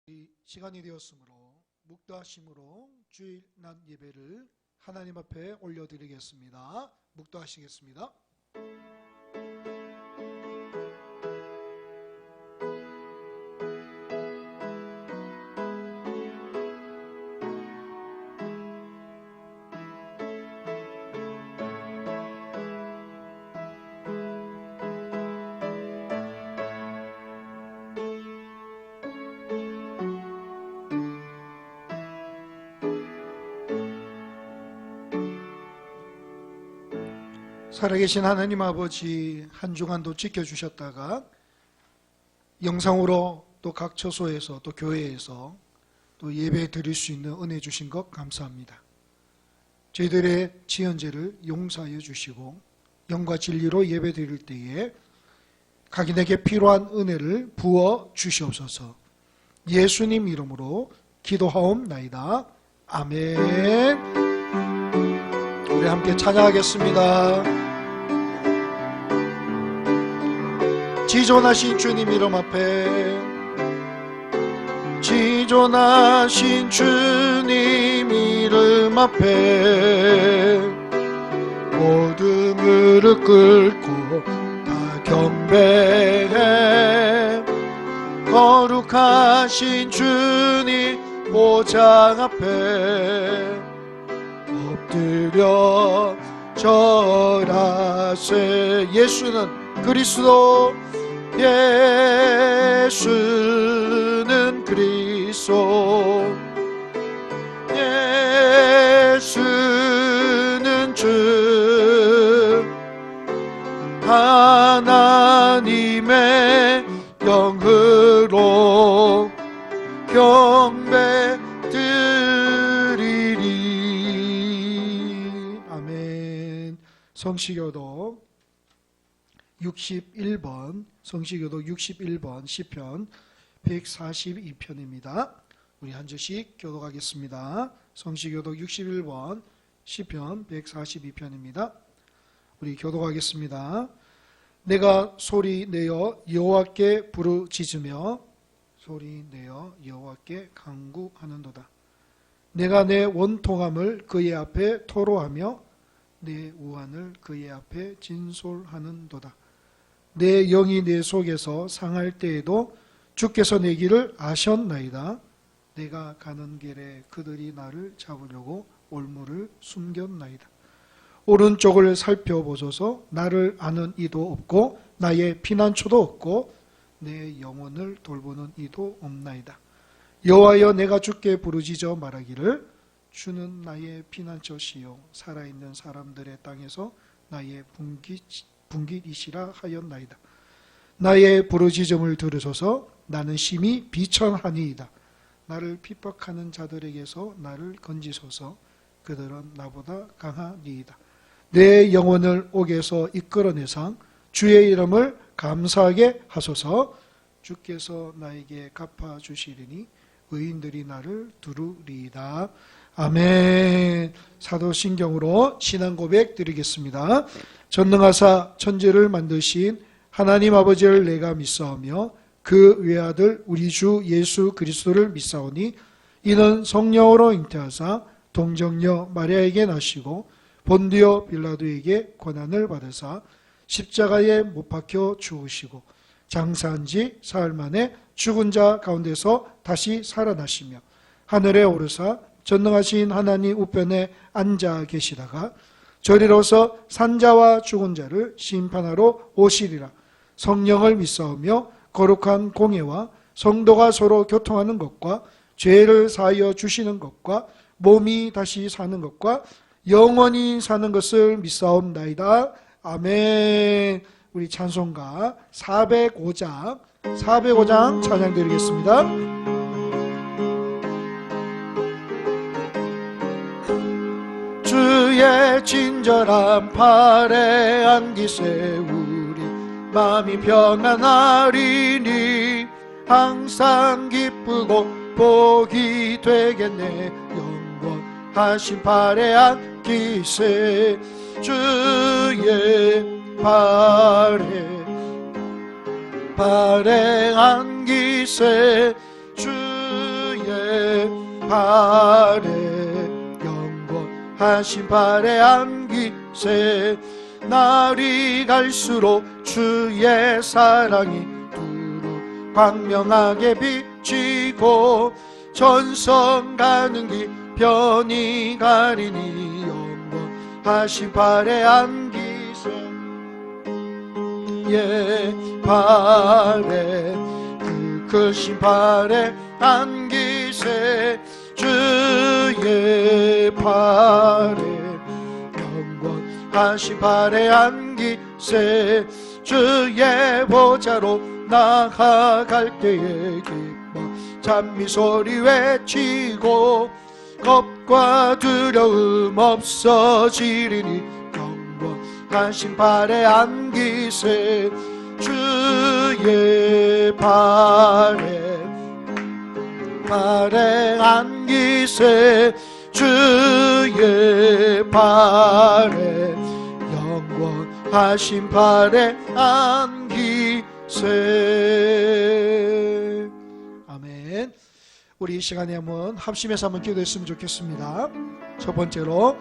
이 시간이 되었으므로 묵도하심으로 주일 낮 예배를 하나님 앞에 올려드리겠습니다. 묵도하시겠습니다. 살아계신 하나님 아버지, 한 주간도 지켜주셨다가 영상으로 또 각 처소에서 또 교회에서 또 예배 드릴 수 있는 은혜 주신 것 감사합니다. 저희들의 지연죄를 용서하여 주시고 영과 진리로 예배 드릴 때에 각인에게 필요한 은혜를 부어 주시옵소서. 예수님 이름으로 기도하옵나이다. 아멘. 우리 함께 찬양하겠습니다. 지존하신 주님 이름 앞에, 지존하신 주님 이름 앞에 모든 무릎 꿇고 다 경배해. 거룩하신 주님 보장 앞에 엎드려 절하세. 예수는 그리스도, 예수는 그리스도, 예수는 주 하나님의 영으로 경배드리리. 아멘. 성시교도 61번, 성시교도 61번 시편 142편입니다. 우리 한 절씩 교독하겠습니다. 성시교도 61번 시편 142편입니다. 우리 교독하겠습니다. 내가 소리 내어 여호와께 부르짖으며 소리 내어 여호와께 간구하는도다. 내가 내 원통함을 그의 앞에 토로하며 내 우환을 그의 앞에 진솔하는도다. 내 영이 내 속에서 상할 때에도 주께서 내 길을 아셨나이다. 내가 가는 길에 그들이 나를 잡으려고 올무를 숨겼나이다. 오른쪽을 살펴보소서. 나를 아는 이도 없고 나의 피난처도 없고 내 영혼을 돌보는 이도 없나이다. 여호와여, 내가 주께 부르짖어 말하기를 주는 나의 피난처시요 살아있는 사람들의 땅에서 나의 분깃이시라 하였나이다. 나의 부르짖음을 들으소서. 나는 심히 비천하니이다. 나를 핍박하는 자들에게서 나를 건지소서. 그들은 나보다 강하니이다. 내 영혼을 옥에서 이끌어내상 주의 이름을 감사하게 하소서. 주께서 나에게 갚아주시리니 의인들이 나를 두루리이다. 아멘. 사도신경으로 신앙 고백 드리겠습니다. 전능하사 천지를 만드신 하나님 아버지를 내가 믿사오며 그 외아들 우리 주 예수 그리스도를 믿사오니 이는 성령으로 잉태하사 동정녀 마리아에게 나시고 본디오 빌라도에게 고난을 받으사 십자가에 못 박혀 죽으시고 장사한 지 사흘 만에 죽은 자 가운데서 다시 살아나시며 하늘에 오르사 전능하신 하나님 우편에 앉아 계시다가 저리로서 산자와 죽은 자를 심판하러 오시리라. 성령을 믿사오며 거룩한 공예와 성도가 서로 교통하는 것과 죄를 사하여 주시는 것과 몸이 다시 사는 것과 영원히 사는 것을 믿사옵나이다. 아멘. 우리 찬송가 405장 찬양 드리겠습니다. 주의 친절한 팔에 안기 세우리 마음이 평안하리니 항상 기쁘고 복이 되겠네. 영원하신 팔에 안기세. 주의 팔에 안기세. 주 발에 영원하신 발에 안기세. 날이 갈수록 주의 사랑이 두루 광명하게 비치고 전성 가는 길 편히 가리니 영원하신 발에 안기세. 예, 발에 그 크신 발에 안기세. 주의 발에 영원하신 발에 안기세. 주의 보좌로 나아갈 때에 기뻐 찬미소리 외치고 겁과 두려움 없어지리니 영원하신 발에 안기세. 주의 발에 안기세. 주의 발에 영원하신 발에 안기세. 아멘. 우리 이 시간에 한번 합심해서 한번 기도했으면 좋겠습니다. 첫 번째로,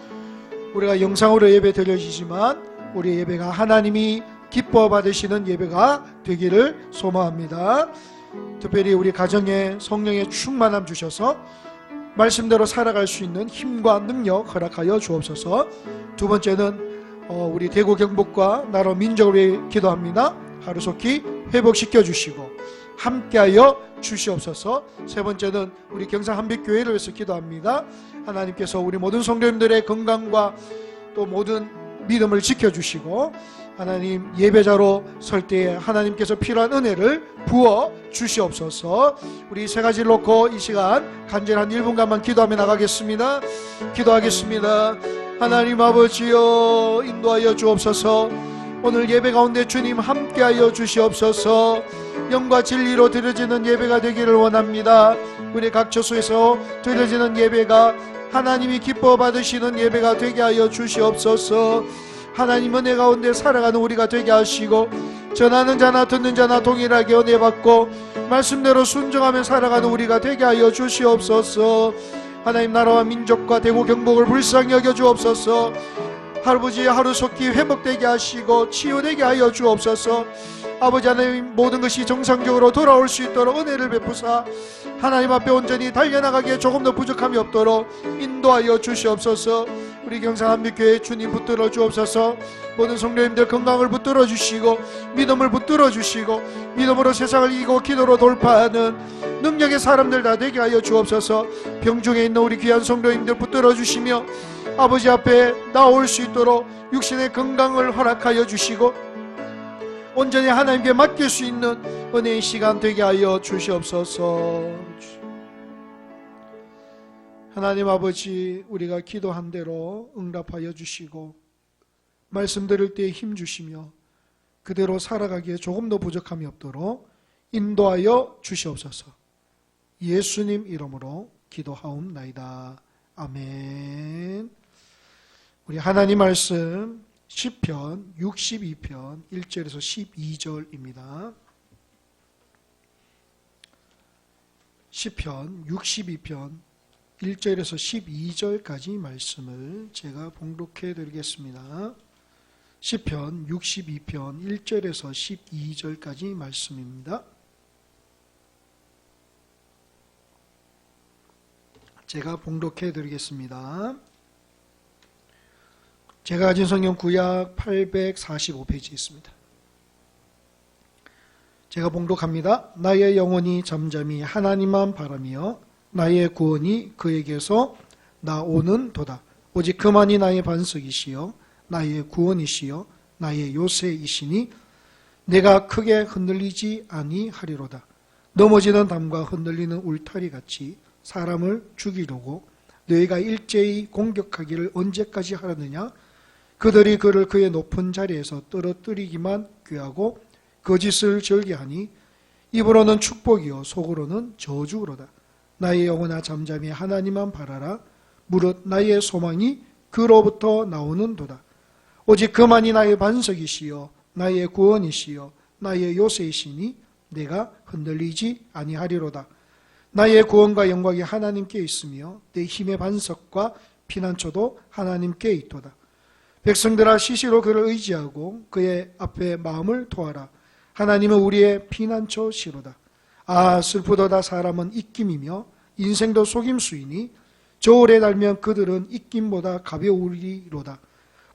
우리가 영상으로 예배 드려지지만 우리 예배가 하나님이 기뻐 받으시는 예배가 되기를 소망합니다. 특별히 우리 가정에 성령의 충만함 주셔서 말씀대로 살아갈 수 있는 힘과 능력 허락하여 주옵소서. 두 번째는 우리 대구 경북과 나라 민족을 위해 기도합니다. 하루속히 회복시켜 주시고 함께하여 주시옵소서. 세 번째는 우리 경상 한빛교회를 위해서 기도합니다. 하나님께서 우리 모든 성도님들의 건강과 또 모든 믿음을 지켜주시고 하나님 예배자로 설 때에 하나님께서 필요한 은혜를 부어 주시옵소서. 우리 세 가지를 놓고 이 시간 간절한 1분간만 기도하며 나가겠습니다. 기도하겠습니다. 하나님 아버지여, 인도하여 주옵소서. 오늘 예배 가운데 주님 함께하여 주시옵소서. 영과 진리로 드려지는 예배가 되기를 원합니다. 우리 각 처소에서 드려지는 예배가 하나님이 기뻐 받으시는 예배가 되게 하여 주시옵소서. 하나님 은혜 가운데 살아가는 우리가 되게 하시고 전하는 자나 듣는 자나 동일하게 은혜 받고 말씀대로 순종하며 살아가는 우리가 되게 하여 주시옵소서. 하나님 나라와 민족과 대구 경북을 불쌍히 여겨 주옵소서. 아버지 하루속히 회복되게 하시고 치유되게 하여 주옵소서. 아버지 하나님 모든 것이 정상적으로 돌아올 수 있도록 은혜를 베푸사 하나님 앞에 온전히 달려나가기에 조금 더 부족함이 없도록 인도하여 주시옵소서. 우리 경상 한빛교회 주님 붙들어 주옵소서. 모든 성도님들 건강을 붙들어 주시고 믿음을 붙들어 주시고 믿음으로 세상을 이기고 기도로 돌파하는 능력의 사람들 다 되게 하여 주옵소서. 병중에 있는 우리 귀한 성도님들 붙들어 주시며 아버지 앞에 나올 수 있도록 육신의 건강을 허락하여 주시고 온전히 하나님께 맡길 수 있는 은혜의 시간 되게 하여 주시옵소서. 하나님 아버지, 우리가 기도한 대로 응답하여 주시고 말씀 들을 때에 힘 주시며 그대로 살아가기에 조금 더 부족함이 없도록 인도하여 주시옵소서. 예수님 이름으로 기도하옵나이다. 아멘. 우리 하나님 말씀 시편 62편 1절에서 12절입니다. 시편 62편 1절에서 12절까지 말씀을 제가 봉독해 드리겠습니다. 시편 62편 1절에서 12절까지 말씀입니다. 제가 봉독해 드리겠습니다. 제가 가진 성경 구약 845페이지에 있습니다. 제가 봉독합니다. 나의 영혼이 잠잠히 하나님만 바라며 나의 구원이 그에게서 나오는 도다. 오직 그만이 나의 반석이시여 나의 구원이시여 나의 요새이시니 내가 크게 흔들리지 아니하리로다. 넘어지는 담과 흔들리는 울타리 같이 사람을 죽이려고 너희가 일제히 공격하기를 언제까지 하려느냐? 그들이 그를 그의 높은 자리에서 떨어뜨리기만 꾀하고 거짓을 즐겨하니 입으로는 축복이요 속으로는 저주로다. 나의 영혼아 잠잠히 하나님만 바라라. 무릇 나의 소망이 그로부터 나오는 도다. 오직 그만이 나의 반석이시요 나의 구원이시요 나의 요새이시니 내가 흔들리지 아니하리로다. 나의 구원과 영광이 하나님께 있으며 내 힘의 반석과 피난처도 하나님께 있도다. 백성들아 시시로 그를 의지하고 그의 앞에 마음을 토하라. 하나님은 우리의 피난처시로다. 아 슬프도다. 사람은 입김이며 인생도 속임수이니 저울에 달면 그들은 입김보다 가벼우리로다.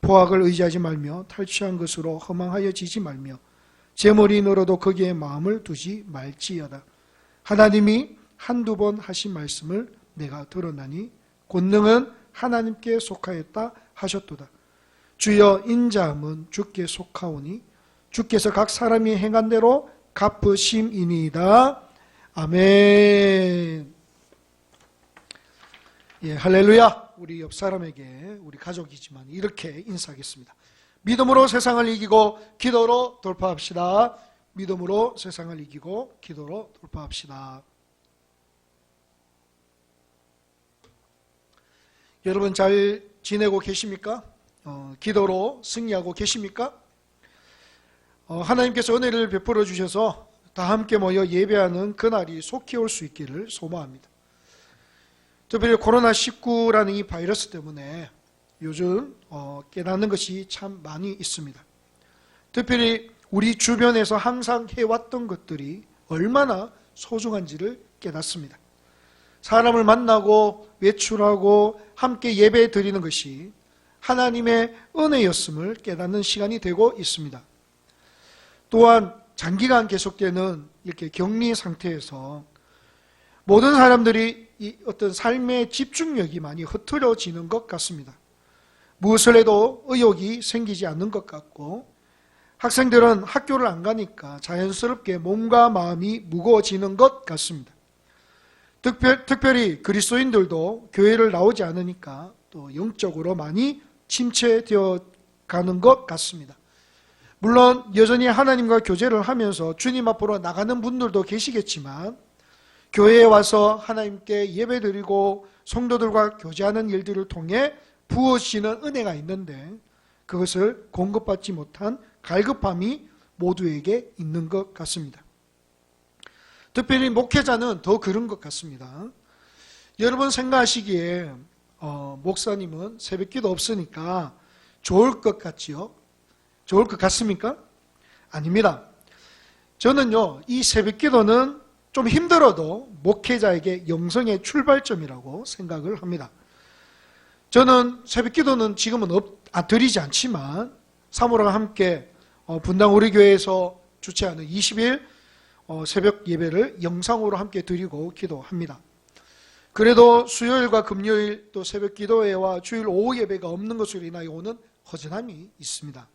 보악을 의지하지 말며 탈취한 것으로 허망하여지지 말며 제 머리 늘어도 거기에 마음을 두지 말지어다. 하나님이 한두 번 하신 말씀을 내가 들었나니 권능은 하나님께 속하였다 하셨도다. 주여 인자함은 주께 속하오니 주께서 각 사람이 행한 대로 갚으심이니이다. 아멘. 예, 할렐루야. 우리 옆 사람에게 우리 가족이지만 이렇게 인사하겠습니다. 믿음으로 세상을 이기고 기도로 돌파합시다. 믿음으로 세상을 이기고 기도로 돌파합시다. 여러분 잘 지내고 계십니까? 기도로 승리하고 계십니까? 하나님께서 은혜를 베풀어 주셔서 다 함께 모여 예배하는 그날이 속히 올 수 있기를 소망합니다. 특별히 코로나19라는 이 바이러스 때문에 요즘 깨닫는 것이 참 많이 있습니다. 특별히 우리 주변에서 항상 해왔던 것들이 얼마나 소중한지를 깨닫습니다. 사람을 만나고 외출하고 함께 예배 드리는 것이 하나님의 은혜였음을 깨닫는 시간이 되고 있습니다. 또한 장기간 계속되는 이렇게 격리 상태에서 모든 사람들이 이 어떤 삶의 집중력이 많이 흐트러지는 것 같습니다. 무엇을 해도 의욕이 생기지 않는 것 같고 학생들은 학교를 안 가니까 자연스럽게 몸과 마음이 무거워지는 것 같습니다. 특별히 그리스도인들도 교회를 나오지 않으니까 또 영적으로 많이 침체되어 가는 것 같습니다. 물론 여전히 하나님과 교제를 하면서 주님 앞으로 나가는 분들도 계시겠지만 교회에 와서 하나님께 예배드리고 성도들과 교제하는 일들을 통해 부어지는 은혜가 있는데 그것을 공급받지 못한 갈급함이 모두에게 있는 것 같습니다. 특별히 목회자는 더 그런 것 같습니다. 여러분 생각하시기에 목사님은 새벽기도 없으니까 좋을 것 같지요? 좋을 것 같습니까? 아닙니다. 저는요 이 새벽기도는 좀 힘들어도 목회자에게 영성의 출발점이라고 생각을 합니다. 저는 새벽기도는 지금은 드리지 않지만 사모랑 함께 분당 우리 교회에서 주최하는 20일 새벽 예배를 영상으로 함께 드리고 기도합니다. 그래도 수요일과 금요일 또 새벽 기도회와 주일 오후 예배가 없는 것으로 인하여 오는 허전함이 있습니다.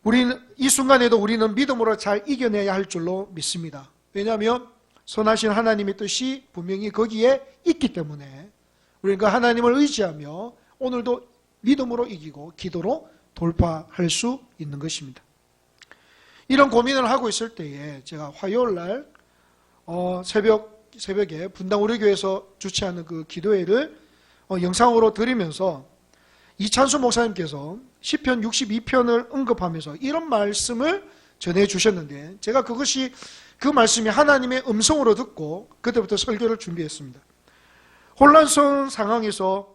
우리는 이 순간에도 우리는 믿음으로 잘 이겨내야 할 줄로 믿습니다. 왜냐하면 선하신 하나님의 뜻이 분명히 거기에 있기 때문에 우리는 그 하나님을 의지하며 오늘도 믿음으로 이기고 기도로 돌파할 수 있는 것입니다. 이런 고민을 하고 있을 때에 제가 화요일 날 새벽에 분당 우리 교회에서 주최하는 그 기도회를 영상으로 드리면서 이찬수 목사님께서 시편 62편을 언급하면서 이런 말씀을 전해주셨는데 제가 그 말씀이 하나님의 음성으로 듣고 그때부터 설교를 준비했습니다. 혼란스러운 상황에서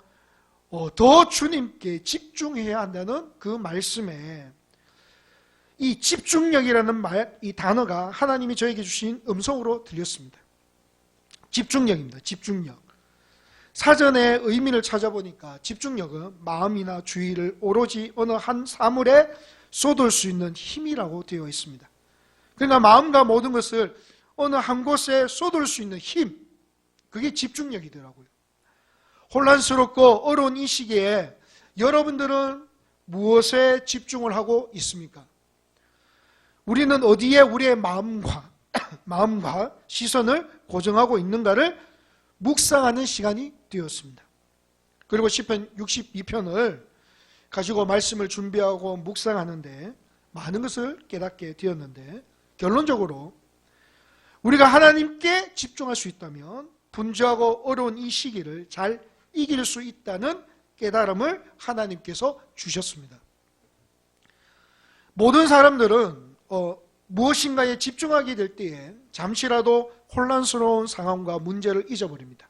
더 주님께 집중해야 한다는 그 말씀에 이 집중력이라는 이 단어가 하나님이 저에게 주신 음성으로 들렸습니다. 집중력입니다. 집중력. 사전에 의미를 찾아보니까 집중력은 마음이나 주의를 오로지 어느 한 사물에 쏟을 수 있는 힘이라고 되어 있습니다. 그러니까 마음과 모든 것을 어느 한 곳에 쏟을 수 있는 힘, 그게 집중력이더라고요. 혼란스럽고 어려운 이 시기에 여러분들은 무엇에 집중을 하고 있습니까? 우리는 어디에 우리의 마음과 시선을 고정하고 있는가를 묵상하는 시간이 되었습니다. 그리고 시편 62편을 가지고 말씀을 준비하고 묵상하는데 많은 것을 깨닫게 되었는데 결론적으로 우리가 하나님께 집중할 수 있다면 분주하고 어려운 이 시기를 잘 이길 수 있다는 깨달음을 하나님께서 주셨습니다. 모든 사람들은 무엇인가에 집중하게 될 때에 잠시라도 혼란스러운 상황과 문제를 잊어버립니다.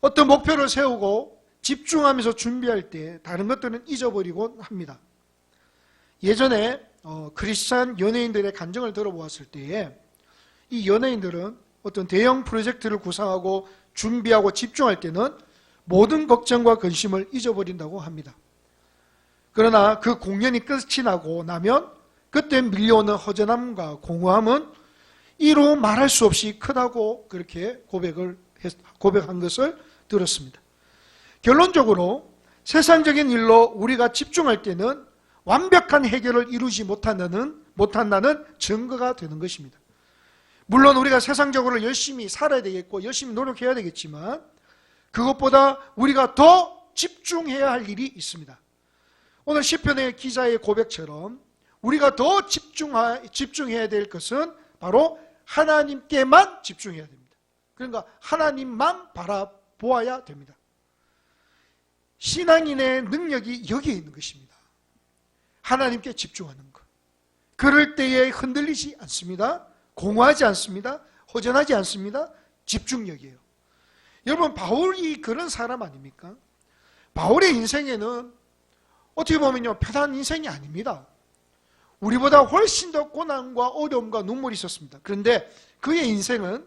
어떤 목표를 세우고 집중하면서 준비할 때 다른 것들은 잊어버리곤 합니다. 예전에 크리스찬 연예인들의 간증을 들어보았을 때에 이 연예인들은 어떤 대형 프로젝트를 구상하고 준비하고 집중할 때는 모든 걱정과 근심을 잊어버린다고 합니다. 그러나 그 공연이 끝이 나고 나면 그때 밀려오는 허전함과 공허함은 이루 말할 수 없이 크다고 그렇게 고백한 것을 들었습니다. 결론적으로 세상적인 일로 우리가 집중할 때는 완벽한 해결을 이루지 못한다는 증거가 되는 것입니다. 물론 우리가 세상적으로 열심히 살아야 되겠고 열심히 노력해야 되겠지만 그것보다 우리가 더 집중해야 할 일이 있습니다. 오늘 시편의 기자의 고백처럼 우리가 더 집중해야 될 것은 바로 하나님께만 집중해야 됩니다. 그러니까 하나님만 바라보아야 됩니다. 신앙인의 능력이 여기에 있는 것입니다. 하나님께 집중하는 것. 그럴 때에 흔들리지 않습니다. 공허하지 않습니다. 허전하지 않습니다. 집중력이에요. 여러분, 바울이 그런 사람 아닙니까? 바울의 인생에는 어떻게 보면요, 편한 인생이 아닙니다. 우리보다 훨씬 더 고난과 어려움과 눈물이 있었습니다. 그런데 그의 인생은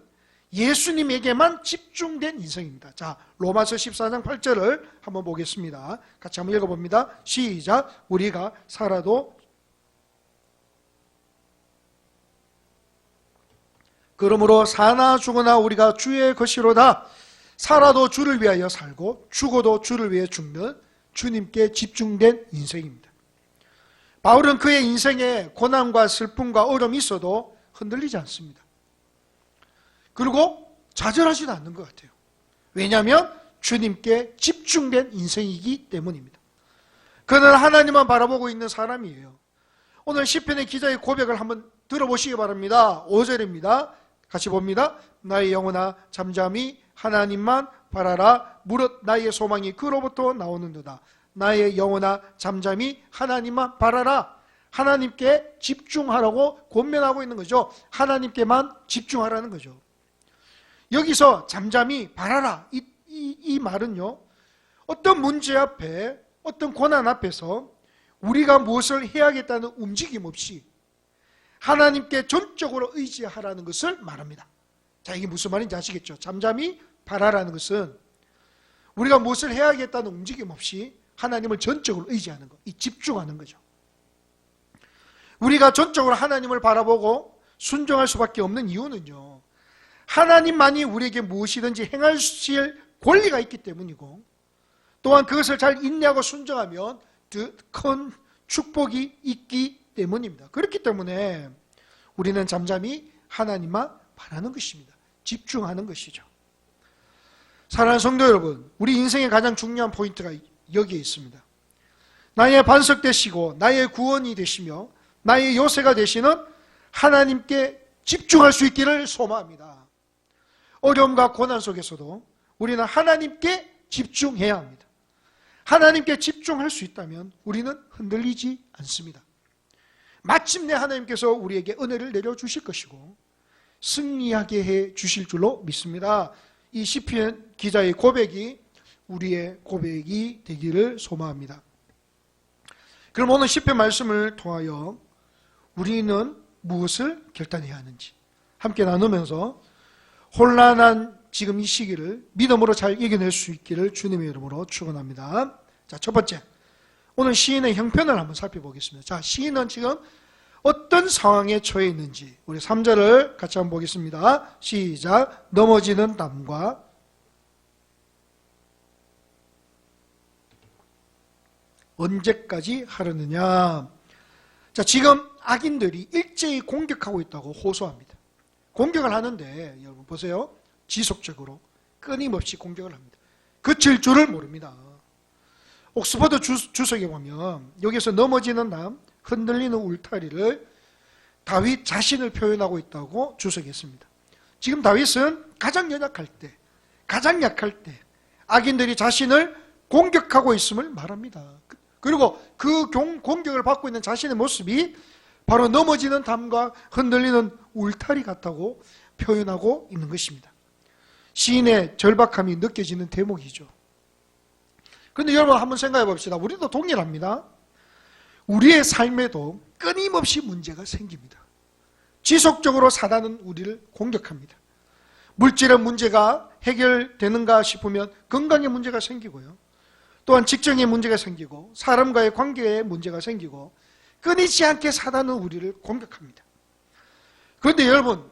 예수님에게만 집중된 인생입니다. 자, 로마서 14장 8절을 한번 보겠습니다. 같이 한번 읽어봅니다. 시작. 우리가 살아도 그러므로 사나 죽으나 우리가 주의 것이로다. 살아도 주를 위하여 살고 죽어도 주를 위해 죽는 주님께 집중된 인생입니다. 바울은 그의 인생에 고난과 슬픔과 어려움이 있어도 흔들리지 않습니다. 그리고 좌절하지도 않는 것 같아요. 왜냐하면 주님께 집중된 인생이기 때문입니다. 그는 하나님만 바라보고 있는 사람이에요. 오늘 시편의 기자의 고백을 한번 들어보시기 바랍니다. 5절입니다. 같이 봅니다. 나의 영혼아 잠잠히 하나님만 바라라. 무릇 나의 소망이 그로부터 나오는도다. 나의 영혼아 잠잠히 하나님만 바라라. 하나님께 집중하라고 권면하고 있는 거죠. 하나님께만 집중하라는 거죠. 여기서 잠잠히 바라라. 이 말은요, 어떤 문제 앞에, 어떤 고난 앞에서 우리가 무엇을 해야겠다는 움직임 없이 하나님께 전적으로 의지하라는 것을 말합니다. 자, 이게 무슨 말인지 아시겠죠? 잠잠히 바라라는 것은 우리가 무엇을 해야겠다는 움직임 없이 하나님을 전적으로 의지하는 것, 이 집중하는 거죠. 우리가 전적으로 하나님을 바라보고 순종할 수밖에 없는 이유는요, 하나님만이 우리에게 무엇이든지 행하실 권리가 있기 때문이고, 또한 그것을 잘 인내하고 순종하면 더 큰 축복이 있기 때문입니다. 그렇기 때문에 우리는 잠잠히 하나님만 바라는 것입니다. 집중하는 것이죠. 사랑하는 성도 여러분, 우리 인생의 가장 중요한 포인트가 여기에 있습니다. 나의 반석 되시고 나의 구원이 되시며 나의 요새가 되시는 하나님께 집중할 수 있기를 소망합니다. 어려움과 고난 속에서도 우리는 하나님께 집중해야 합니다. 하나님께 집중할 수 있다면 우리는 흔들리지 않습니다. 마침내 하나님께서 우리에게 은혜를 내려주실 것이고 승리하게 해 주실 줄로 믿습니다. 이 시편 기자의 고백이 우리의 고백이 되기를 소망합니다. 그럼 오늘 시편 말씀을 통하여 우리는 무엇을 결단해야 하는지 함께 나누면서 혼란한 지금 이 시기를 믿음으로 잘 이겨낼 수 있기를 주님의 이름으로 축원합니다. 자, 첫 번째, 오늘 시인의 형편을 한번 살펴보겠습니다. 자, 시인은 지금 어떤 상황에 처해 있는지 우리 3절을 같이 한번 보겠습니다. 시작. 넘어지는 담과 언제까지 하려느냐. 자, 지금 악인들이 일제히 공격하고 있다고 호소합니다. 공격을 하는데 여러분 보세요. 지속적으로 끊임없이 공격을 합니다. 그칠 줄을 모릅니다. 옥스퍼드 주석에 보면 여기서 넘어지는 담, 흔들리는 울타리를 다윗 자신을 표현하고 있다고 주석했습니다. 지금 다윗은 가장 연약할 때, 가장 약할 때 악인들이 자신을 공격하고 있음을 말합니다. 그리고 그 공격을 받고 있는 자신의 모습이 바로 넘어지는 담과 흔들리는 울타리 같다고 표현하고 있는 것입니다. 시인의 절박함이 느껴지는 대목이죠. 그런데 여러분 한번 생각해 봅시다. 우리도 동일합니다. 우리의 삶에도 끊임없이 문제가 생깁니다. 지속적으로 사단은 우리를 공격합니다. 물질의 문제가 해결되는가 싶으면 건강에 문제가 생기고요. 또한 직장에 문제가 생기고 사람과의 관계에 문제가 생기고 끊이지 않게 사단은 우리를 공격합니다. 그런데 여러분,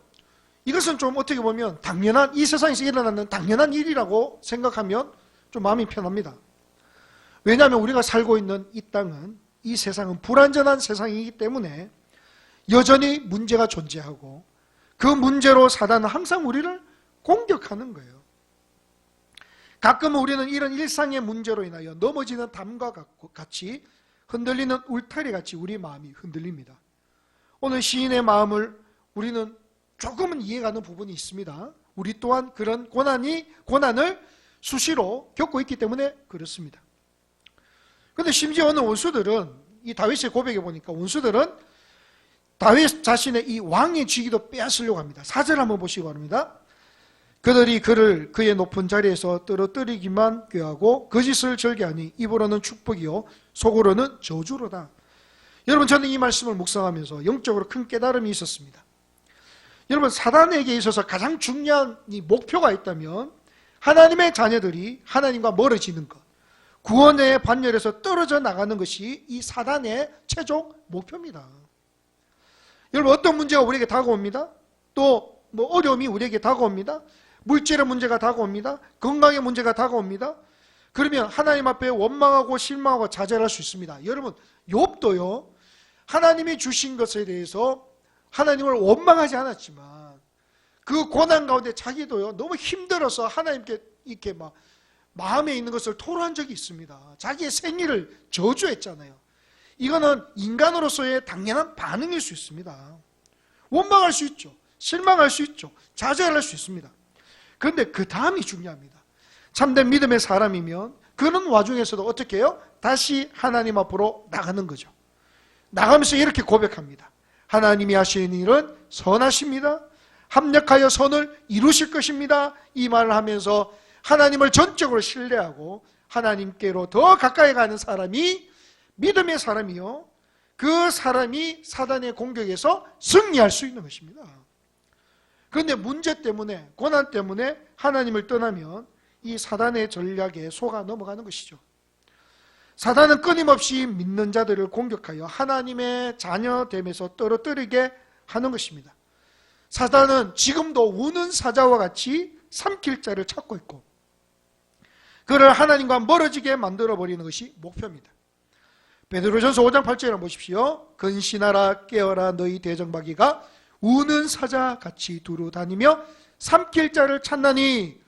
이것은 좀 어떻게 보면 당연한, 이 세상에서 일어나는 당연한 일이라고 생각하면 좀 마음이 편합니다. 왜냐하면 우리가 살고 있는 이 땅은, 이 세상은 불완전한 세상이기 때문에 여전히 문제가 존재하고 그 문제로 사단은 항상 우리를 공격하는 거예요. 가끔은 우리는 이런 일상의 문제로 인하여 넘어지는 담과 같이 흔들리는 울타리 같이 우리 마음이 흔들립니다. 오늘 시인의 마음을 우리는 조금은 이해가는 부분이 있습니다. 우리 또한 그런 고난을 수시로 겪고 있기 때문에 그렇습니다. 그런데 심지어 어느 원수들은, 이 다윗의 고백에 보니까 원수들은 다윗 자신의 이 왕의 직위도 빼앗으려고 합니다. 4절 한번 보시기 바랍니다. 그들이 그를 그의 높은 자리에서 떨어뜨리기만 꾀하고 거짓을 절개하니 입으로는 축복이요 속으로는 저주로다. 여러분, 저는 이 말씀을 묵상하면서 영적으로 큰 깨달음이 있었습니다. 여러분, 사단에게 있어서 가장 중요한 이 목표가 있다면 하나님의 자녀들이 하나님과 멀어지는 것, 구원의 반열에서 떨어져 나가는 것이 이 사단의 최종 목표입니다. 여러분, 어떤 문제가 우리에게 다가옵니다. 또 어려움이 우리에게 다가옵니다. 물질의 문제가 다가옵니다. 건강의 문제가 다가옵니다. 그러면 하나님 앞에 원망하고 실망하고 좌절할 수 있습니다. 여러분, 욥도요, 하나님이 주신 것에 대해서 하나님을 원망하지 않았지만 그 고난 가운데 자기도요 너무 힘들어서 하나님께 이렇게 막 마음에 있는 것을 토로한 적이 있습니다. 자기의 생일을 저주했잖아요. 이거는 인간으로서의 당연한 반응일 수 있습니다. 원망할 수 있죠. 실망할 수 있죠. 좌절할 수 있습니다. 그런데 그 다음이 중요합니다. 참된 믿음의 사람이면 그런 와중에서도 어떻게 해요? 다시 하나님 앞으로 나가는 거죠. 나가면서 이렇게 고백합니다. 하나님이 하시는 일은 선하십니다. 합력하여 선을 이루실 것입니다. 이 말을 하면서 하나님을 전적으로 신뢰하고 하나님께로 더 가까이 가는 사람이 믿음의 사람이요, 그 사람이 사단의 공격에서 승리할 수 있는 것입니다. 그런데 문제 때문에, 고난 때문에 하나님을 떠나면 이 사단의 전략에 속아 넘어가는 것이죠. 사단은 끊임없이 믿는 자들을 공격하여 하나님의 자녀됨에서 떨어뜨리게 하는 것입니다. 사단은 지금도 우는 사자와 같이 삼킬 자를 찾고 있고 그를 하나님과 멀어지게 만들어버리는 것이 목표입니다. 베드로전서 5장 8절에 한번 보십시오. 근신하라 깨어라 너희 대적마귀가 우는 사자같이 두루 다니며 삼킬 자를 찾나니.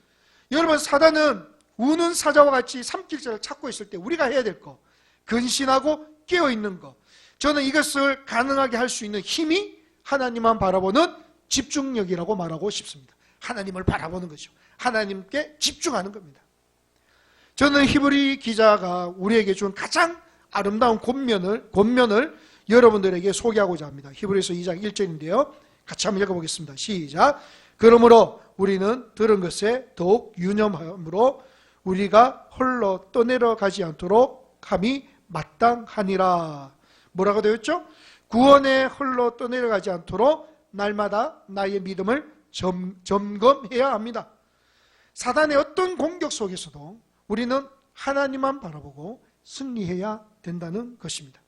여러분, 사단은 우는 사자와 같이 삼킬 자를 찾고 있을 때 우리가 해야 될 거, 근신하고 깨어있는 거, 저는 이것을 가능하게 할 수 있는 힘이 하나님만 바라보는 집중력이라고 말하고 싶습니다. 하나님을 바라보는 거죠. 하나님께 집중하는 겁니다. 저는 히브리 기자가 우리에게 준 가장 아름다운 권면을 여러분들에게 소개하고자 합니다. 히브리서 2장 1절인데요. 같이 한번 읽어보겠습니다. 시작. 그러므로 우리는 들은 것에 더욱 유념함으로 우리가 홀로 떠내려가지 않도록 함이 마땅하니라. 뭐라고 되어 있죠? 구원에 홀로 떠내려가지 않도록 날마다 나의 믿음을 점검해야 합니다. 사단의 어떤 공격 속에서도 우리는 하나님만 바라보고 승리해야 된다는 것입니다.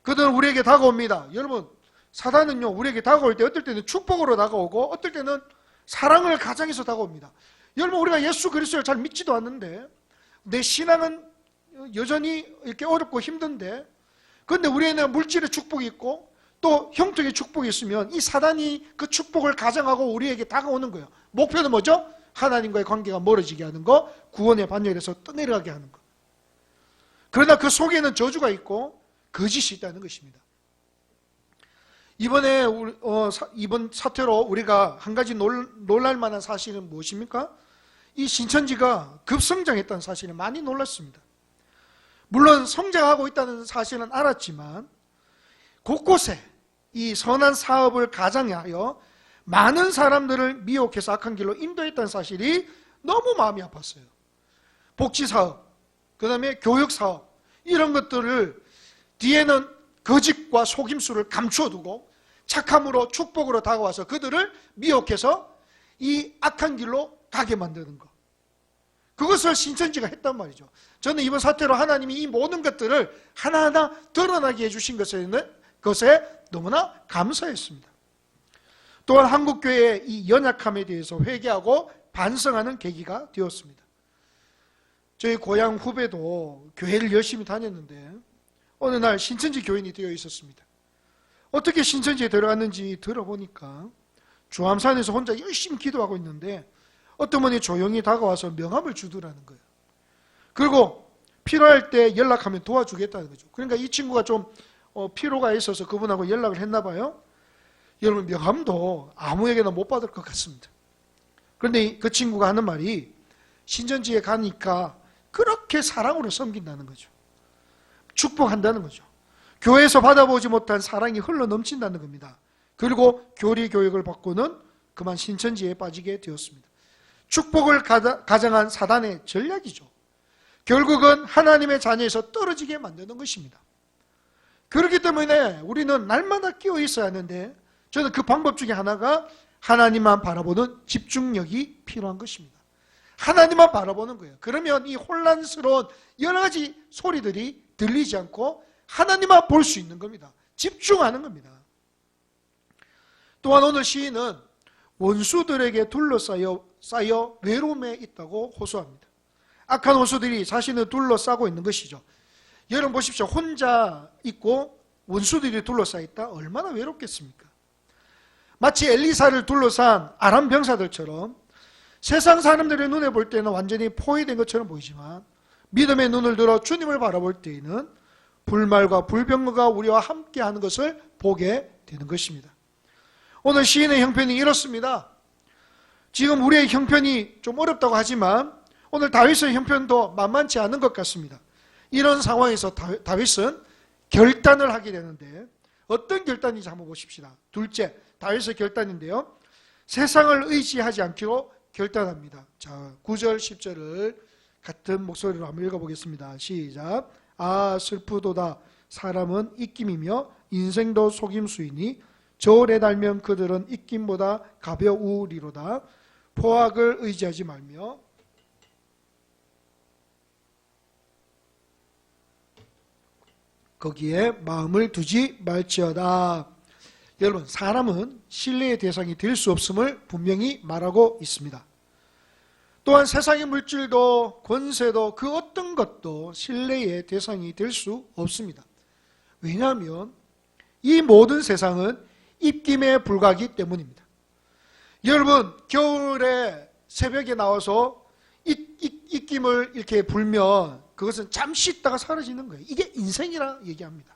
그들은 우리에게 다가옵니다. 여러분, 사단은요 우리에게 다가올 때 어떨 때는 축복으로 다가오고 어떨 때는 사랑을 가장해서 다가옵니다. 여러분, 우리가 예수 그리스도를 잘 믿지도 않는데 내 신앙은 여전히 이렇게 어렵고 힘든데, 그런데 우리에는 물질의 축복이 있고 또 형통의 축복이 있으면 이 사단이 그 축복을 가장하고 우리에게 다가오는 거예요. 목표는 뭐죠? 하나님과의 관계가 멀어지게 하는 거, 구원의 반열에서 떠내려가게 하는 거. 그러나 그 속에는 저주가 있고 거짓이 있다는 것입니다. 이번 사태로 우리가 한 가지 놀랄만한 사실은 무엇입니까? 이 신천지가 급성장했다는 사실에 많이 놀랐습니다. 물론 성장하고 있다는 사실은 알았지만 곳곳에 이 선한 사업을 가장하여 많은 사람들을 미혹해서 악한 길로 인도했다는 사실이 너무 마음이 아팠어요. 복지사업, 그 다음에 교육사업, 이런 것들을 뒤에는 거짓과 속임수를 감추어두고 착함으로 축복으로 다가와서 그들을 미혹해서 이 악한 길로 가게 만드는 것, 그것을 신천지가 했단 말이죠. 저는 이번 사태로 하나님이 이 모든 것들을 하나하나 드러나게 해주신 것에 너무나 감사했습니다. 또한 한국교회의 이 연약함에 대해서 회개하고 반성하는 계기가 되었습니다. 저희 고향 후배도 교회를 열심히 다녔는데 어느 날 신천지 교인이 되어 있었습니다. 어떻게 신천지에 들어갔는지 들어보니까 주암산에서 혼자 열심히 기도하고 있는데 어떤 분이 조용히 다가와서 명함을 주더라는 거예요. 그리고 필요할 때 연락하면 도와주겠다는 거죠. 그러니까 이 친구가 좀 필요가 있어서 그분하고 연락을 했나 봐요. 여러분, 명함도 아무에게나 못 받을 것 같습니다. 그런데 그 친구가 하는 말이 신천지에 가니까 그렇게 사랑으로 섬긴다는 거죠. 축복한다는 거죠. 교회에서 받아보지 못한 사랑이 흘러 넘친다는 겁니다. 그리고 교리 교육을 받고는 그만 신천지에 빠지게 되었습니다. 축복을 가장한 사단의 전략이죠. 결국은 하나님의 자녀에서 떨어지게 만드는 것입니다. 그렇기 때문에 우리는 날마다 끼어 있어야 하는데, 저는 그 방법 중에 하나가 하나님만 바라보는 집중력이 필요한 것입니다. 하나님만 바라보는 거예요. 그러면 이 혼란스러운 여러 가지 소리들이 들리지 않고 하나님만 볼 수 있는 겁니다. 집중하는 겁니다. 또한 오늘 시인은 원수들에게 둘러싸여 외로움에 있다고 호소합니다. 악한 원수들이 자신을 둘러싸고 있는 것이죠. 여러분 보십시오. 혼자 있고 원수들이 둘러싸여 있다, 얼마나 외롭겠습니까? 마치 엘리사를 둘러싼 아람 병사들처럼 세상 사람들의 눈에 볼 때는 완전히 포위된 것처럼 보이지만 믿음의 눈을 들어 주님을 바라볼 때에는 불말과 불병거가 우리와 함께하는 것을 보게 되는 것입니다. 오늘 시인의 형편이 이렇습니다. 지금 우리의 형편이 좀 어렵다고 하지만 오늘 다윗의 형편도 만만치 않은 것 같습니다. 이런 상황에서 다윗은 결단을 하게 되는데 어떤 결단인지 한번 보십시다. 둘째, 다윗의 결단인데요. 세상을 의지하지 않기로 결단합니다. 자, 9절 10절을 같은 목소리로 한번 읽어보겠습니다. 시작. 아, 슬프도다. 사람은 입김이며 인생도 속임수이니 저울에 달면 그들은 입김보다 가벼우리로다. 포악을 의지하지 말며 거기에 마음을 두지 말지어다. 여러분, 사람은 신뢰의 대상이 될 수 없음을 분명히 말하고 있습니다. 또한 세상의 물질도 권세도 그 어떤 것도 신뢰의 대상이 될 수 없습니다. 왜냐하면 이 모든 세상은 입김에 불과하기 때문입니다. 여러분, 겨울에 새벽에 나와서 입김을 이렇게 불면 그것은 잠시 있다가 사라지는 거예요. 이게 인생이라 얘기합니다.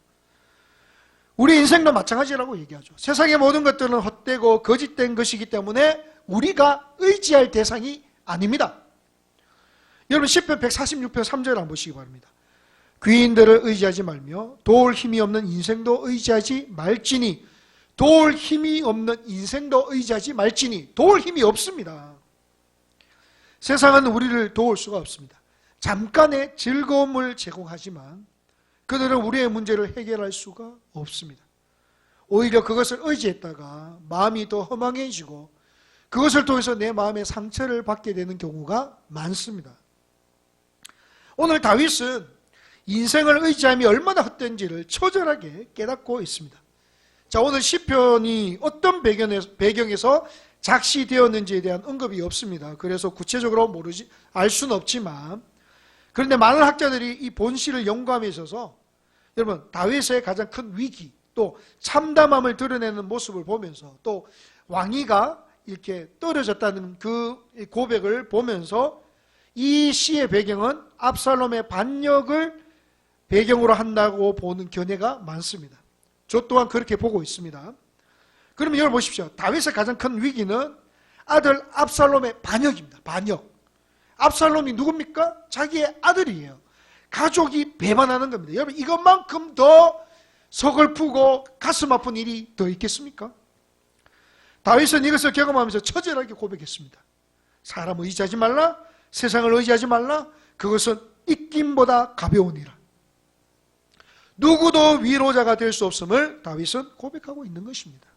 우리 인생도 마찬가지라고 얘기하죠. 세상의 모든 것들은 헛되고 거짓된 것이기 때문에 우리가 의지할 대상이 아닙니다. 여러분, 시편 146편 3절 한번 보시기 바랍니다. 귀인들을 의지하지 말며 도울 힘이 없는 인생도 의지하지 말지니. 도울 힘이 없는 인생도 의지하지 말지니. 도울 힘이 없습니다. 세상은 우리를 도울 수가 없습니다. 잠깐의 즐거움을 제공하지만 그들은 우리의 문제를 해결할 수가 없습니다. 오히려 그것을 의지했다가 마음이 더 허망해지고 그것을 통해서 내 마음의 상처를 받게 되는 경우가 많습니다. 오늘 다윗은 인생을 의지함이 얼마나 헛된지를 처절하게 깨닫고 있습니다. 자, 오늘 시편이 어떤 배경에서 작시되었는지에 대한 언급이 없습니다. 그래서 구체적으로 알 수는 없지만, 그런데 많은 학자들이 이 본시를 연구함에 있어서 여러분, 다윗의 가장 큰 위기, 또 참담함을 드러내는 모습을 보면서, 또 왕위가 이렇게 떨어졌다는 그 고백을 보면서 이 시의 배경은 압살롬의 반역을 배경으로 한다고 보는 견해가 많습니다. 저 또한 그렇게 보고 있습니다. 그러면 여러분 보십시오. 다윗의 가장 큰 위기는 아들 압살롬의 반역입니다. 반역. 압살롬이 누굽니까? 자기의 아들이에요. 가족이 배반하는 겁니다. 여러분, 이것만큼 더 서글프고 가슴 아픈 일이 더 있겠습니까? 다윗은 이것을 경험하면서 처절하게 고백했습니다. 사람을 의지하지 말라, 세상을 의지하지 말라, 그것은 입김보다 가벼우니라. 누구도 위로자가 될 수 없음을 다윗은 고백하고 있는 것입니다.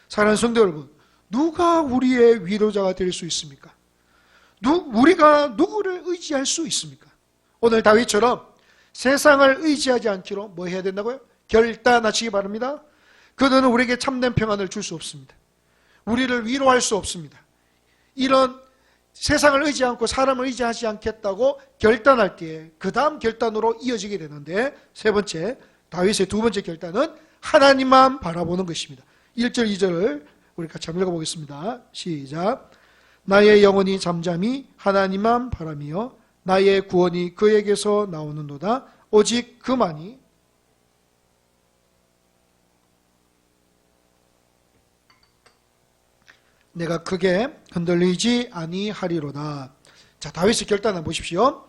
사랑하는 성도 여러분, 누가 우리의 위로자가 될 수 있습니까? 우리가 누구를 의지할 수 있습니까? 오늘 다윗처럼 세상을 의지하지 않기로 뭐 해야 된다고요? 결단하시기 바랍니다. 그들은 우리에게 참된 평안을 줄 수 없습니다. 우리를 위로할 수 없습니다. 이런 세상을 의지하지 않고 사람을 의지하지 않겠다고 결단할 때에 그 다음 결단으로 이어지게 되는데, 세 번째, 다윗의 두 번째 결단은 하나님만 바라보는 것입니다. 1절 2절을 우리 같이 한번 읽어보겠습니다. 시작. 나의 영혼이 잠잠히 하나님만 바라며 나의 구원이 그에게서 나오는도다. 오직 그만이 내가 크게 흔들리지 아니하리로다. 자, 다윗의 결단을 보십시오.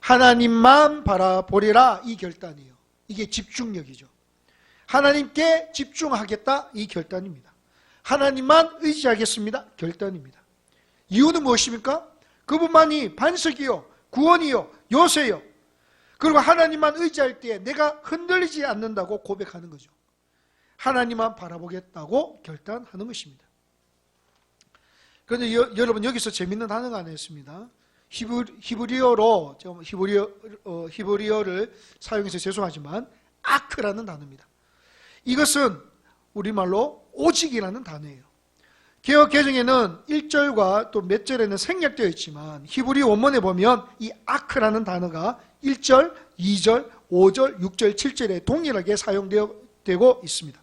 하나님만 바라보리라, 이 결단이에요. 이게 집중력이죠. 하나님께 집중하겠다, 이 결단입니다. 하나님만 의지하겠습니다, 결단입니다. 이유는 무엇입니까? 그분만이 반석이요, 구원이요, 요새요. 그리고 하나님만 의지할 때 내가 흔들리지 않는다고 고백하는 거죠. 하나님만 바라보겠다고 결단하는 것입니다. 그런데 여러분, 여기서 재밌는 단어가 하나 있습니다. 히브리어로, 히브리어를 사용해서 죄송하지만 아크라는 단어입니다. 이것은 우리말로 오직이라는 단어예요. 개역 개정에는 1절과 또 몇 절에는 생략되어 있지만 히브리 원문에 보면 이 아크라는 단어가 1절, 2절, 5절, 6절, 7절에 동일하게 사용되고 있습니다.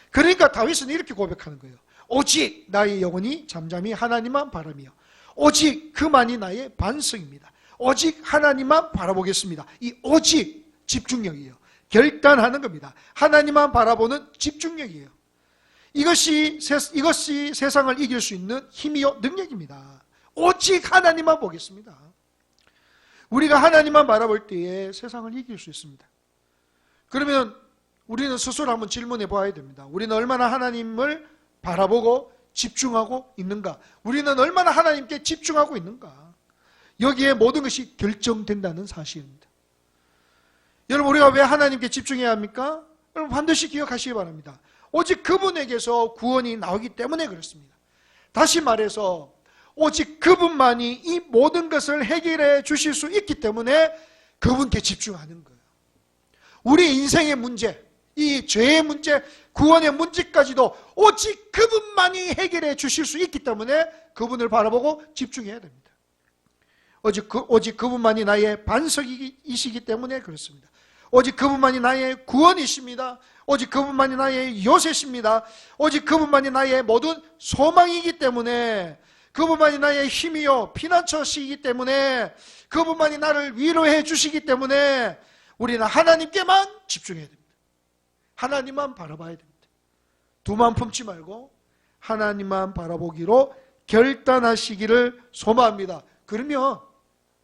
그러니까 다윗은 이렇게 고백하는 거예요. 오직 나의 영혼이 잠잠히 하나님만 바라며 오직 그만이 나의 반석입니다. 오직 하나님만 바라보겠습니다. 이 오직 집중력이에요. 결단하는 겁니다. 하나님만 바라보는 집중력이에요. 이것이 세상을 이길 수 있는 힘이요 능력입니다. 오직 하나님만 보겠습니다. 우리가 하나님만 바라볼 때에 세상을 이길 수 있습니다. 그러면 우리는 스스로 한번 질문해 봐야 됩니다. 우리는 얼마나 하나님을 바라보고 집중하고 있는가? 우리는 얼마나 하나님께 집중하고 있는가? 여기에 모든 것이 결정된다는 사실입니다. 여러분, 우리가 왜 하나님께 집중해야 합니까? 여러분, 반드시 기억하시기 바랍니다. 오직 그분에게서 구원이 나오기 때문에 그렇습니다. 다시 말해서 오직 그분만이 이 모든 것을 해결해 주실 수 있기 때문에 그분께 집중하는 거예요. 우리 인생의 문제, 이 죄의 문제, 구원의 문제까지도 오직 그분만이 해결해 주실 수 있기 때문에 그분을 바라보고 집중해야 됩니다. 오직 그분만이 나의 반석이시기 때문에 그렇습니다. 오직 그분만이 나의 구원이십니다. 오직 그분만이 나의 요새십니다. 오직 그분만이 나의 모든 소망이기 때문에, 그분만이 나의 힘이요 피난처시기 때문에, 그분만이 나를 위로해 주시기 때문에 우리는 하나님께만 집중해야 됩니다. 하나님만 바라봐야 됩니다. 두만 품지 말고 하나님만 바라보기로 결단하시기를 소망합니다. 그러면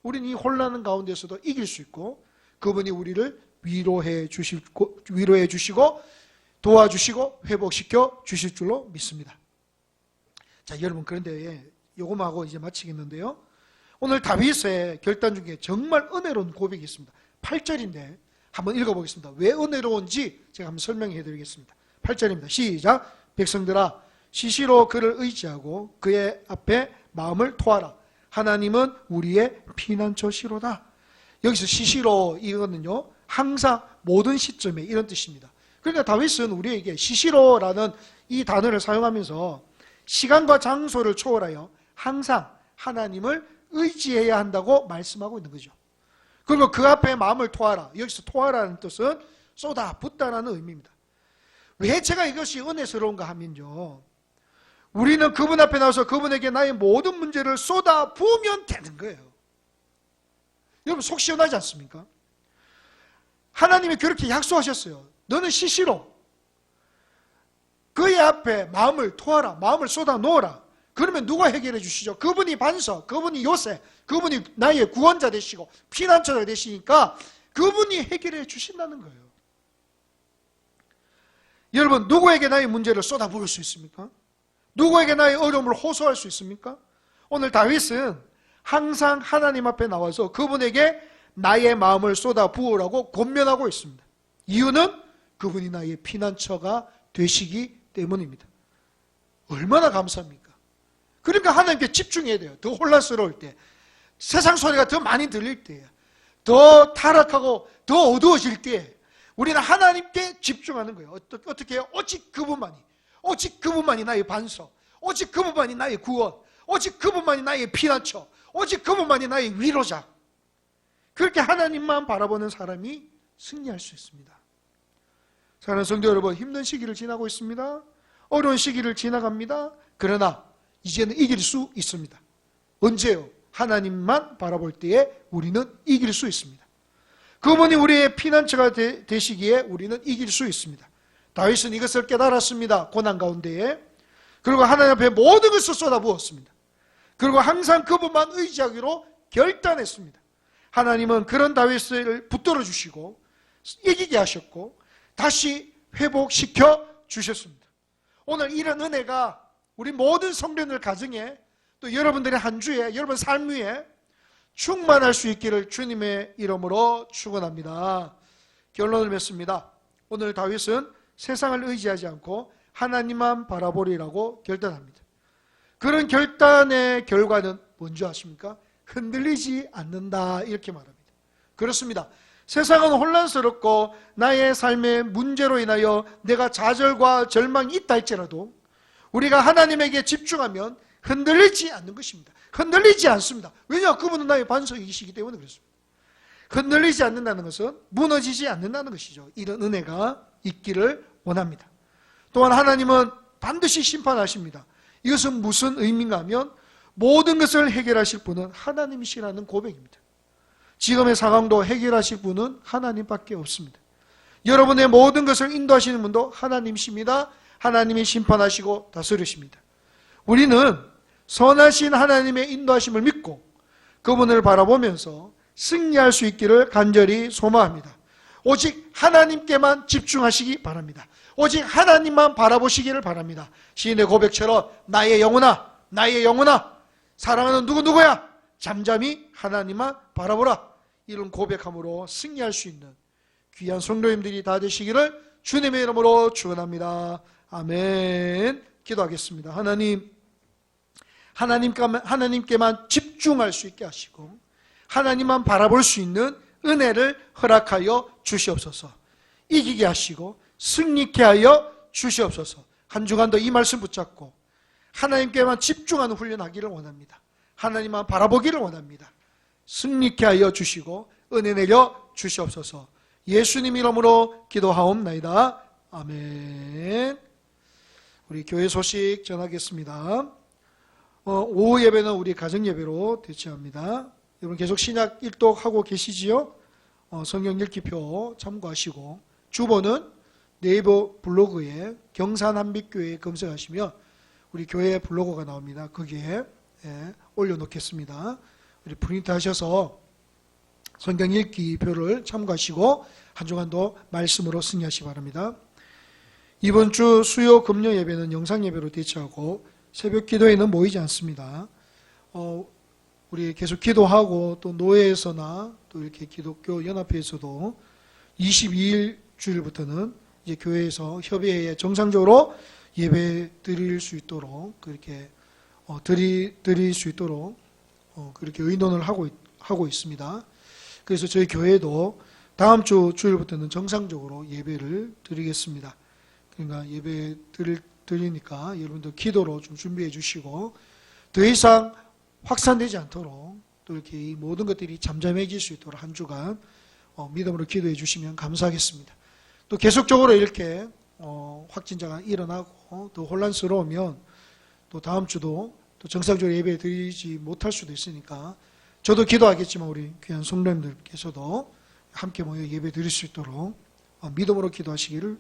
우리는 이 혼란한 가운데서도 이길 수 있고 그분이 우리를 위로해 주시고 도와주시고 회복시켜 주실 줄로 믿습니다. 자, 여러분, 그런데 요금하고 이제 마치겠는데요. 오늘 다윗의 결단 중에 정말 은혜로운 고백이 있습니다. 8절인데 한번 읽어보겠습니다. 왜 은혜로운지 제가 한번 설명해 드리겠습니다. 8절입니다. 시작. 백성들아, 시시로 그를 의지하고 그의 앞에 마음을 토하라. 하나님은 우리의 피난처시로다. 여기서 시시로, 이거는요 항상, 모든 시점에, 이런 뜻입니다. 그러니까 다윗은 우리에게 시시로라는 이 단어를 사용하면서 시간과 장소를 초월하여 항상 하나님을 의지해야 한다고 말씀하고 있는 거죠. 그리고 그 앞에 마음을 토하라. 여기서 토하라는 뜻은 쏟아붓다라는 의미입니다. 왜 제가 이것이 은혜스러운가 하면요, 우리는 그분 앞에 나와서 그분에게 나의 모든 문제를 쏟아부으면 되는 거예요. 여러분, 속 시원하지 않습니까? 하나님이 그렇게 약속하셨어요. 너는 시시로 그의 앞에 마음을 토하라. 마음을 쏟아 놓으라. 그러면 누가 해결해 주시죠? 그분이 반석, 그분이 요새, 그분이 나의 구원자 되시고 피난처가 되시니까 그분이 해결해 주신다는 거예요. 여러분, 누구에게 나의 문제를 쏟아부을 수 있습니까? 누구에게 나의 어려움을 호소할 수 있습니까? 오늘 다윗은 항상 하나님 앞에 나와서 그분에게 나의 마음을 쏟아부으라고 권면하고 있습니다. 이유는 그분이 나의 피난처가 되시기 때문입니다. 얼마나 감사합니까? 그러니까 하나님께 집중해야 돼요. 더 혼란스러울 때, 세상 소리가 더 많이 들릴 때, 더 타락하고 더 어두워질 때 우리는 하나님께 집중하는 거예요. 어떻게 해요? 오직 그분만이 나의 반석, 오직 그분만이 나의 구원, 오직 그분만이 나의 피난처, 오직 그분만이 나의 위로자. 그렇게 하나님만 바라보는 사람이 승리할 수 있습니다. 사랑하는 성도 여러분, 힘든 시기를 지나고 있습니다. 어려운 시기를 지나갑니다. 그러나 이제는 이길 수 있습니다. 언제요? 하나님만 바라볼 때에 우리는 이길 수 있습니다. 그분이 우리의 피난처가 되시기에 우리는 이길 수 있습니다. 다윗은 이것을 깨달았습니다. 고난 가운데에. 그리고 하나님 앞에 모든 것을 쏟아부었습니다. 그리고 항상 그분만 의지하기로 결단했습니다. 하나님은 그런 다윗을 붙들어 주시고 이기게 하셨고 다시 회복시켜 주셨습니다. 오늘 이런 은혜가 우리 모든 성도들 가정에 또 여러분들의 한 주에 여러분 삶 위에 충만할 수 있기를 주님의 이름으로 축원합니다. 결론을 맺습니다. 오늘 다윗은 세상을 의지하지 않고 하나님만 바라보리라고 결단합니다. 그런 결단의 결과는 뭔지 아십니까? 흔들리지 않는다 이렇게 말합니다. 그렇습니다. 세상은 혼란스럽고 나의 삶의 문제로 인하여 내가 좌절과 절망이 있다 할지라도 우리가 하나님에게 집중하면 흔들리지 않는 것입니다. 흔들리지 않습니다. 왜냐? 그분은 나의 반석이시기 때문에 그렇습니다. 흔들리지 않는다는 것은 무너지지 않는다는 것이죠. 이런 은혜가 있기를 원합니다. 또한 하나님은 반드시 심판하십니다. 이것은 무슨 의미인가 하면 모든 것을 해결하실 분은 하나님이시라는 고백입니다. 지금의 상황도 해결하실 분은 하나님밖에 없습니다. 여러분의 모든 것을 인도하시는 분도 하나님이십니다. 하나님이 심판하시고 다스리십니다. 우리는 선하신 하나님의 인도하심을 믿고 그분을 바라보면서 승리할 수 있기를 간절히 소망합니다. 오직 하나님께만 집중하시기 바랍니다. 오직 하나님만 바라보시기를 바랍니다. 시인의 고백처럼 나의 영혼아, 나의 영혼아, 사랑하는 누구누구야, 잠잠히 하나님만 바라보라. 이런 고백함으로 승리할 수 있는 귀한 성도님들이 다 되시기를 주님의 이름으로 축원합니다. 아멘. 기도하겠습니다. 하나님께만 집중할 수 있게 하시고 하나님만 바라볼 수 있는 은혜를 허락하여 주시옵소서. 이기게 하시고 승리케 하여 주시옵소서. 한 주간도 이 말씀 붙잡고 하나님께만 집중하는 훈련하기를 원합니다. 하나님만 바라보기를 원합니다. 승리케 하여 주시고 은혜 내려 주시옵소서. 예수님 이름으로 기도하옵나이다. 아멘. 우리 교회 소식 전하겠습니다. 오후 예배는 우리 가정 예배로 대체합니다. 여러분 계속 신약 일독하고 계시지요? 성경 읽기표 참고하시고 주보는 네이버 블로그에 경산한빛교회 검색하시면 우리 교회 블로그가 나옵니다. 거기에 올려놓겠습니다. 우리 프린트 하셔서 성경 읽기표를 참고하시고 한 주간도 말씀으로 승리하시기 바랍니다. 이번 주 수요 금요 예배는 영상 예배로 대체하고 새벽 기도에는 모이지 않습니다. 우리 계속 기도하고 또 노회에서나 또 이렇게 기독교 연합회에서도 22일 주일부터는 이제 교회에서 협의회에 정상적으로 예배 드릴 수 있도록 그렇게 드릴 수 있도록 그렇게 의논을 하고 있습니다. 그래서 저희 교회도 다음 주 주일부터는 정상적으로 예배를 드리겠습니다. 그러니까 예배 드리니까 여러분들 기도로 좀 준비해 주시고 더 이상 확산되지 않도록 또 이렇게 이 모든 것들이 잠잠해질 수 있도록 한 주간 믿음으로 기도해 주시면 감사하겠습니다. 또 계속적으로 이렇게 확진자가 일어나고 또 혼란스러우면 또 다음 주도 또 정상적으로 예배 드리지 못할 수도 있으니까 저도 기도하겠지만 우리 귀한 성도님들께서도 함께 모여 예배 드릴 수 있도록 믿음으로 기도하시기를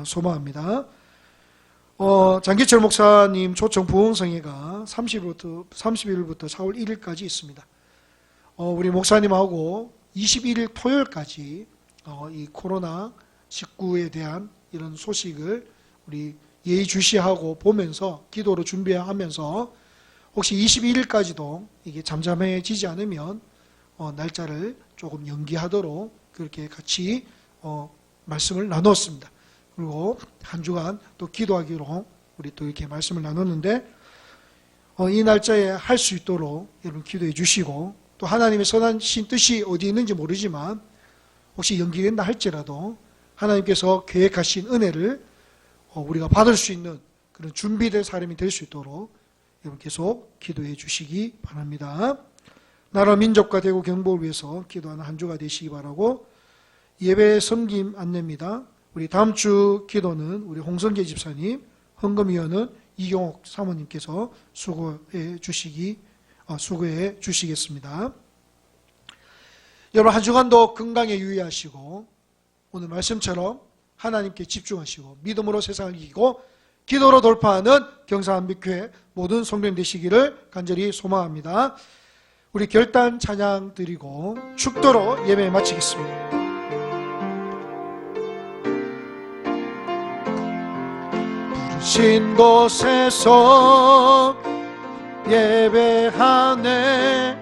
소망합니다. 장기철 목사님 초청 부흥성회가 30일부터 4월 1일까지 있습니다. 우리 목사님하고 21일 토요일까지 이 코로나19에 대한 이런 소식을 우리 예의주시하고 보면서 기도로 준비하면서 혹시 21일까지도 이게 잠잠해지지 않으면 날짜를 조금 연기하도록 그렇게 같이 말씀을 나눴습니다. 그리고 한 주간 또 기도하기로 우리 또 이렇게 말씀을 나눴는데 이 날짜에 할 수 있도록 여러분 기도해 주시고, 또 하나님의 선하신 뜻이 어디 있는지 모르지만 혹시 연기된다 할지라도 하나님께서 계획하신 은혜를 우리가 받을 수 있는 그런 준비된 사람이 될 수 있도록 여러분 계속 기도해 주시기 바랍니다. 나라 민족과 대구 경복을 위해서 기도하는 한 주가 되시기 바라고, 예배 섬김 안내입니다. 우리 다음 주 기도는 우리 홍성계 집사님, 헌금위원은 이경옥 사모님께서 수고해 주시겠습니다. 여러분 한 주간도 건강에 유의하시고 오늘 말씀처럼 하나님께 집중하시고 믿음으로 세상을 이기고 기도로 돌파하는 경상한빛교회 모든 성도님 되시기를 간절히 소망합니다. 우리 결단 찬양 드리고 축도로 예배 마치겠습니다. 부르신 곳에서 예배하네.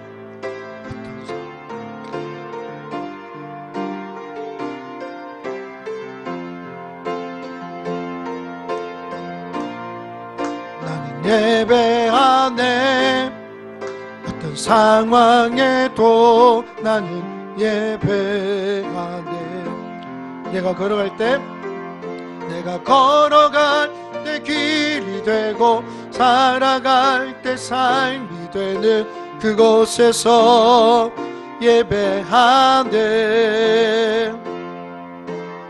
나는 예배하네. 어떤 상황에도 나는 예배하네. 내가 걸어갈 때 길이 되고 살아갈 때 삶이 되는 그곳에서 예배하네.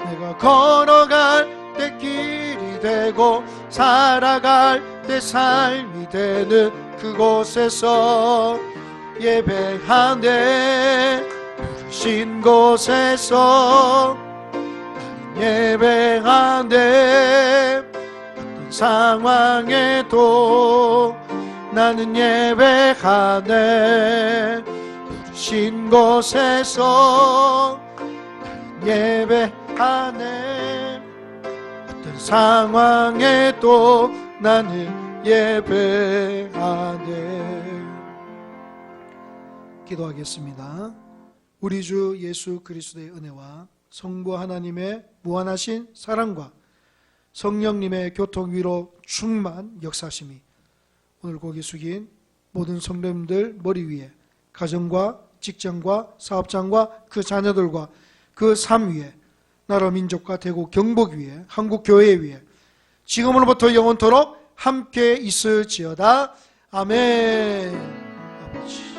내가 걸어갈 때 길이 되고 살아갈 때 삶이 되는 그곳에서 예배하네. 부르신 곳에서 예배하네. 어떤 상황에도 나는 예배하네. 부르신 곳에서 나는 예배하네. 어떤 상황에도 나는 예배하네. 기도하겠습니다. 우리 주 예수 그리스도의 은혜와 성부 하나님의 무한하신 사랑과 성령님의 교통 위로 충만 역사심이 오늘 고개 숙인 모든 성도님들 머리 위에, 가정과 직장과 사업장과 그 자녀들과 그 삶 위에, 나라 민족과 대구 경복 위에, 한국 교회 위에 지금으로부터 영원토록 함께 있을지어다. 아멘. 아버지.